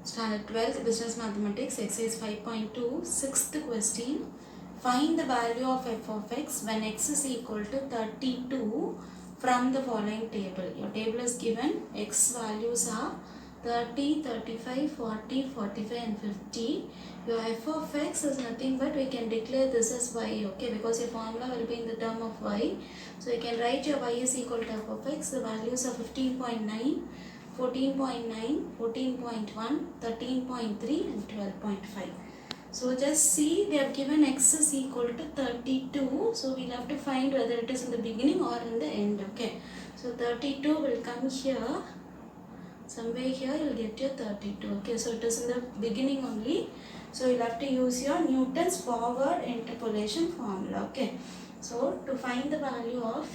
Standard 12th Business Mathematics Exercise 5.2 6th question. Find the value of f of x when x is equal to 32 from the following table. Your table is given. X values are 30, 35, 40, 45 and 50. Your f of x is nothing but we can declare this as y, okay, because your formula will be in the term of y. So you can write your y is equal to f of x. The values are 15.9, 14.9, 14.1, 13.3 and 12.5. So just see, they have given x is equal to 32. So we'll have to find whether it is in the beginning or in the end. Okay. So 32 will come here. Somewhere here you'll get your 32. Okay. So it is in the beginning only. So you'll have to use your Newton's forward interpolation formula. Okay. So to find the value of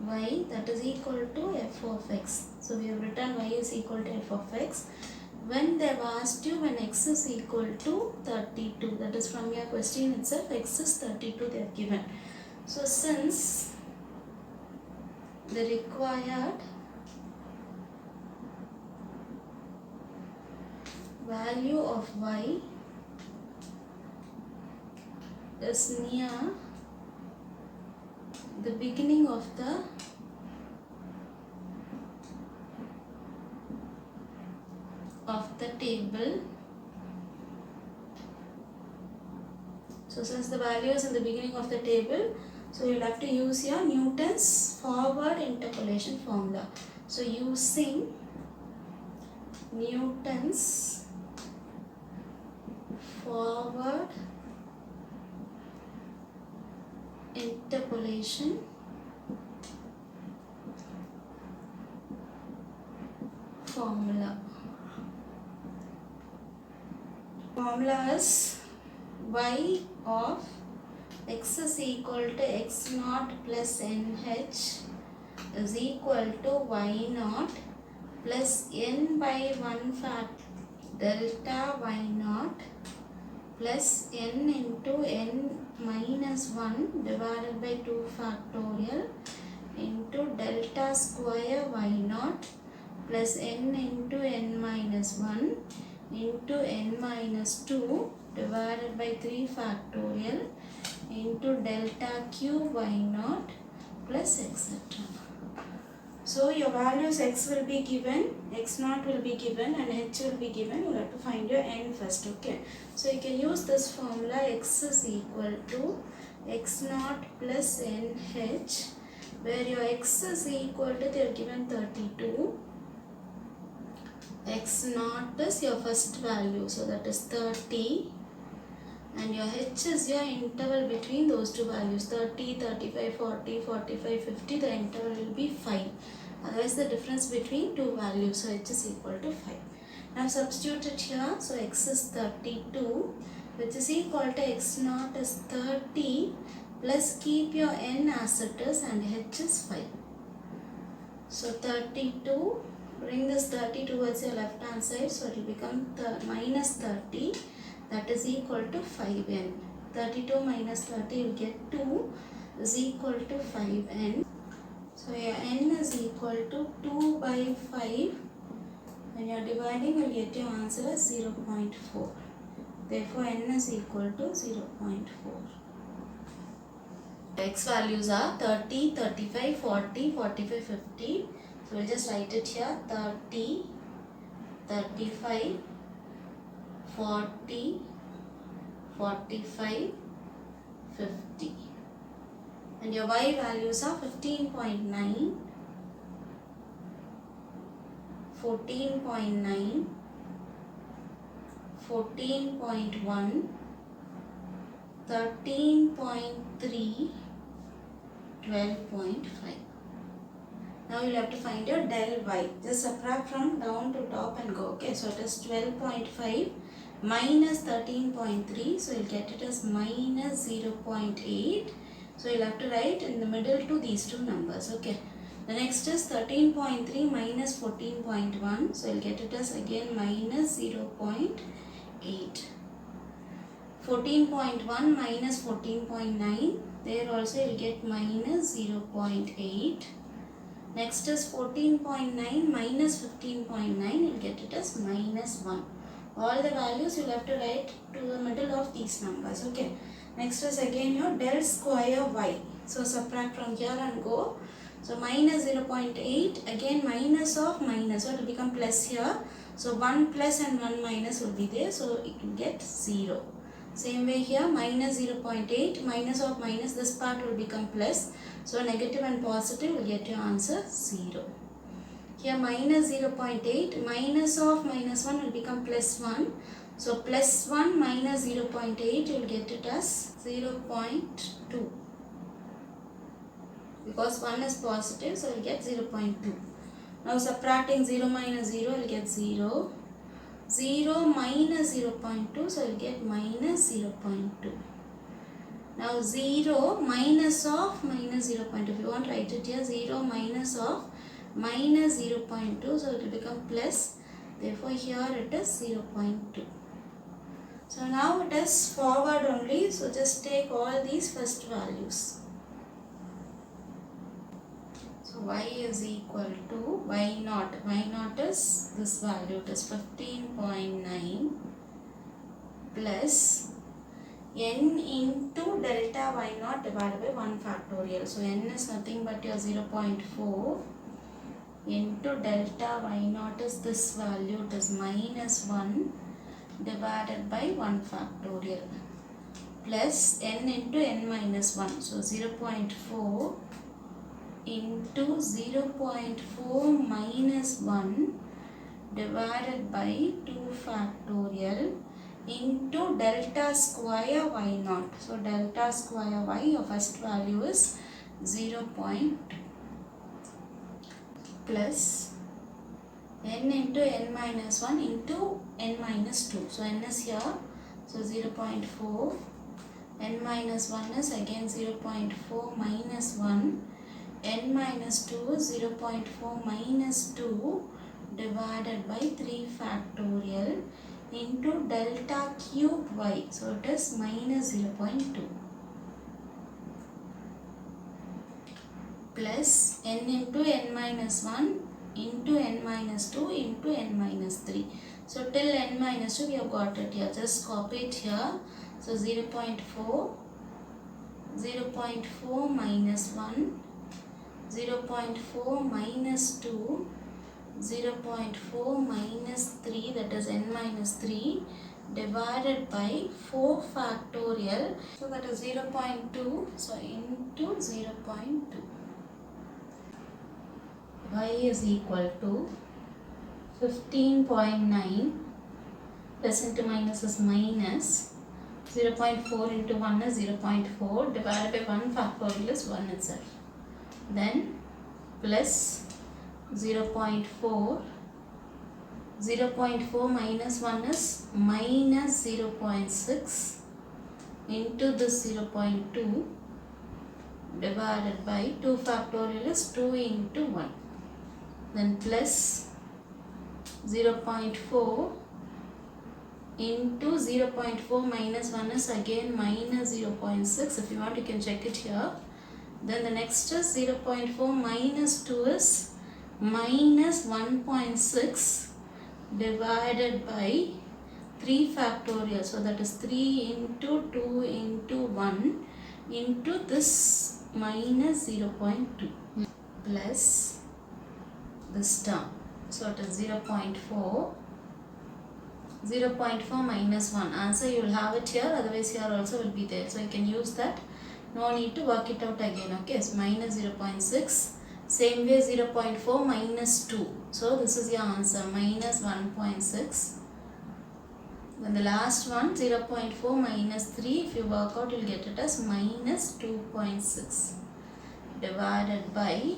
y, that is equal to f of x. So we have written y is equal to f of x. When they have asked you when x is equal to 32, that is from your question itself, x is 32 they have given. So since the required value of y is near the beginning of the table. So since the value is in the beginning of the table, so you'll have to use your Newton's forward interpolation formula. So using Newton's forward interpolation formula. Formula is y of x is equal to x naught plus nh is equal to y naught plus n by 1 fact delta y naught plus n into n minus 1 divided by 2 factorial into delta square y naught plus n into n minus 1 into n minus 2 divided by 3 factorial into delta cube y naught plus etc. So your values x will be given, x naught will be given and h will be given. You have to find your n first, okay. So you can use this formula, x is equal to x naught plus nh, where your x is equal to, they are given 32. X naught is your first value, so that is 30, and your h is your interval between those two values, 30, 35, 40, 45, 50. The interval will be 5. Otherwise the difference between two values, so h is equal to 5. Now substitute it here. So x is 32, which is equal to x naught is 30 plus keep your n as it is and h is 5. So 32, bring this 30 towards your left hand side, so it will become minus 30, that is equal to 5n. 32 minus 30 you will get 2 is equal to 5n. So your n is equal to 2 by 5. When you are dividing, you will get your answer as 0.4. Therefore n is equal to 0.4. X values are 30, 35, 40, 45, 50. So we'll just write it here, 30, 35, 40, 45, 50. And your y values are 15.9, 14.9, 14.1, 13.3, 12.5. Now you'll have to find your del y. Just subtract from down to top and go. Okay, so it is 12.5 minus 13.3. So you'll get it as minus 0.8. So you'll have to write in the middle to these two numbers. Okay. The next is 13.3 minus 14.1. So you'll get it as again minus 0.8. 14.1 minus 14.9. There also you will get minus 0.8. Next is 14.9 minus 15.9, you will get it as minus 1. All the values you will have to write to the middle of these numbers. Okay. Next is again your del square y. So subtract from here and go. So minus 0.8, again minus of minus, so it will become plus here. So 1 plus and 1 minus will be there, so it will get 0. Same way here, minus 0.8, minus of minus, this part will become plus. So negative and positive will get your answer 0. Here minus 0.8, minus of minus 1 will become plus 1. So plus 1 minus 0.8, you will get it as 0.2. Because 1 is positive, so we will get 0.2. Now subtracting 0 minus 0, we will get 0. 0 minus 0.2, so we will get minus 0.2. Now 0 minus of minus 0.2. If you want to write it here, 0 minus of minus 0.2, so it will become plus. Therefore here it is 0.2. So now it is forward only, so just take all these first values. So y is equal to y naught. Y naught is this value, it is 15.9 plus n into delta y naught divided by 1 factorial. So n is nothing but your 0.4 into delta y naught is this value, it is minus 1 divided by 1 factorial plus n into n minus 1. So 0.4 into 0.4 minus 1 divided by 2 factorial into delta square y naught. So delta square y, your first value is 0.2 plus n into n minus 1 into n minus 2. So n is here, so 0.4, n minus 1 is again 0.4 minus 1, n minus 2 is 0.4 minus 2 divided by 3 factorial into delta cube y. So it is minus 0.2 plus n into n minus 1 into n minus 2 into n minus 3. So till n minus 2 we have got it here. Just copy it here. So 0.4, 0.4 minus 1, 0.4 minus 2, 0.4 minus 3, that is n minus 3 divided by 4 factorial. So that is 0.2. So into 0.2. Y is equal to 15.9 plus into minus is minus 0.4 into 1 is 0.4 divided by 1 factorial is 1 itself. Then plus 0.4, 0.4 minus 1 is minus 0.6 into this 0.2 divided by 2 factorial is 2 into 1. Then plus 0.4 into 0.4 minus 1 is again minus 0.6. If you want, you can check it here. Then the next is 0.4 minus 2 is minus 1.6 divided by 3 factorial. So that is 3 into 2 into 1 into this minus 0.2 plus this term. So it is 0.4, 0.4 minus 1. Answer you will have it here, otherwise here also will be there. So you can use that. No need to work it out again. Okay, so minus 0.6. Same way 0.4 minus 2. So this is your answer, minus 1.6. Then the last one, 0.4 minus 3. If you work out, you will get it as minus 2.6 divided by,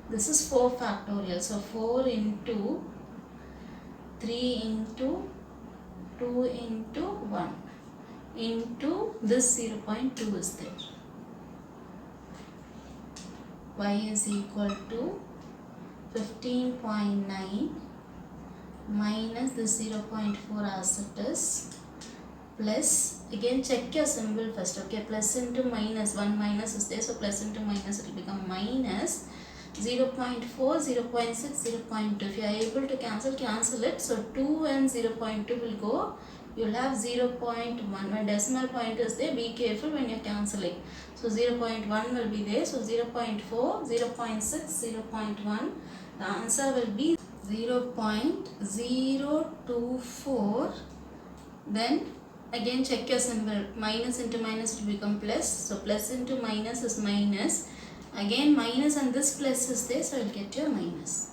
this is 4 factorial. So 4 into 3 into 2 into 1 into this 0.2 is there. Y is equal to 15.9 minus this 0.4 as it is plus again check your symbol first. Okay, plus into minus, 1 minus is there, so plus into minus it will become minus 0.4, 0.6, 0.2. If you are able to cancel it. So 2 and 0.2 will go. You will have 0.1. When decimal point is there, be careful when you are cancelling. So 0.1 will be there. So 0.4, 0.6, 0.1. The answer will be 0.024. Then again check your symbol. Minus into minus will become plus. So plus into minus is minus. Again minus and this plus is there, so you will get your minus.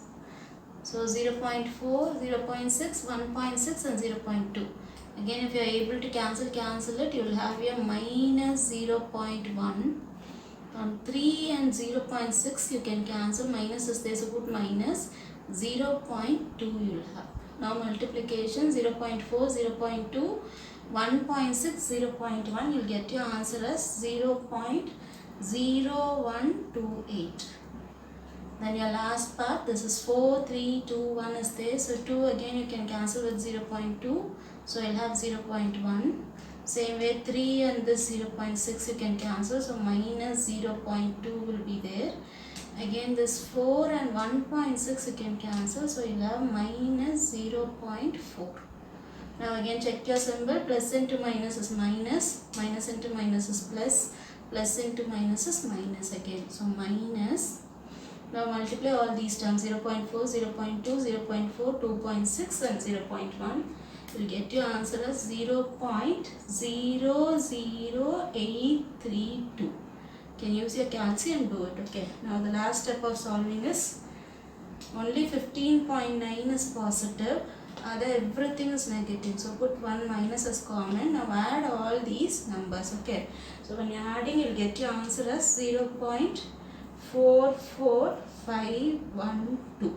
So 0.4, 0.6, 1.6 and 0.2. Again if you are able to cancel it, you will have your minus 0.1. From 3 and 0.6 you can cancel, minus is there, so put minus 0.2 you will have. Now multiplication 0.4, 0.2, 1.6, 0.1, you will get your answer as 0.0128. Then your last part, this is 4, 3, 2, 1 is there. So 2 again you can cancel with 0.2. So you'll have 0.1. Same way 3 and this 0.6 you can cancel. So minus 0.2 will be there. Again this 4 and 1.6 you can cancel. So you'll have minus 0.4. Now again check your symbol. Plus into minus is minus. Minus into minus is plus. Plus into minus is minus again. So minus. Now multiply all these terms, 0.4, 0.2, 0.4, 2.6 and 0.1. You will get your answer as 0.00832. Can use your calci and do it. Okay. Now the last step of solving is only 15.9 is positive. Other everything is negative. So put 1 minus as common. Now add all these numbers. Okay. So when you are adding, you will get your answer as 0.44512.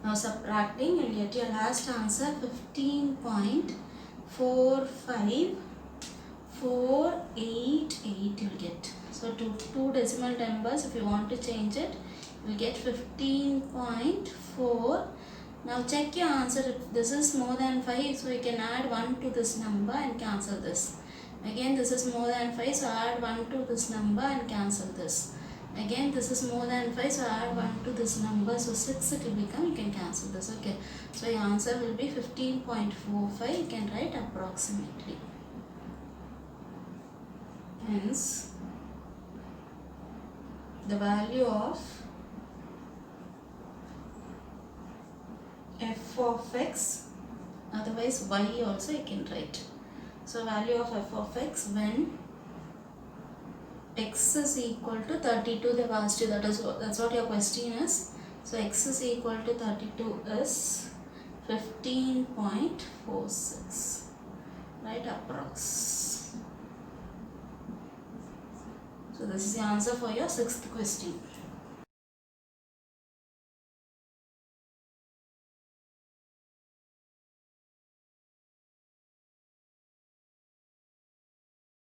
Now subtracting, you will get your last answer 15.45488 you will get. So two decimal numbers, if you want to change it, you will get 15.4. Now check your answer. If this is more than 5, so you can add 1 to this number and cancel this. Again this is more than 5, so add 1 to this number and cancel this. Again this is more than 5, so add 1 to this number, so 6 it will become, you can cancel this. Okay, so your answer will be 15.45. you can write approximately. Hence the value of f of x, otherwise y also you can write. So value of f of x when x is equal to 32, they have asked you, that's what your question is. So x is equal to 32 is 15.46. Right, approx. So this is the answer for your 6th question.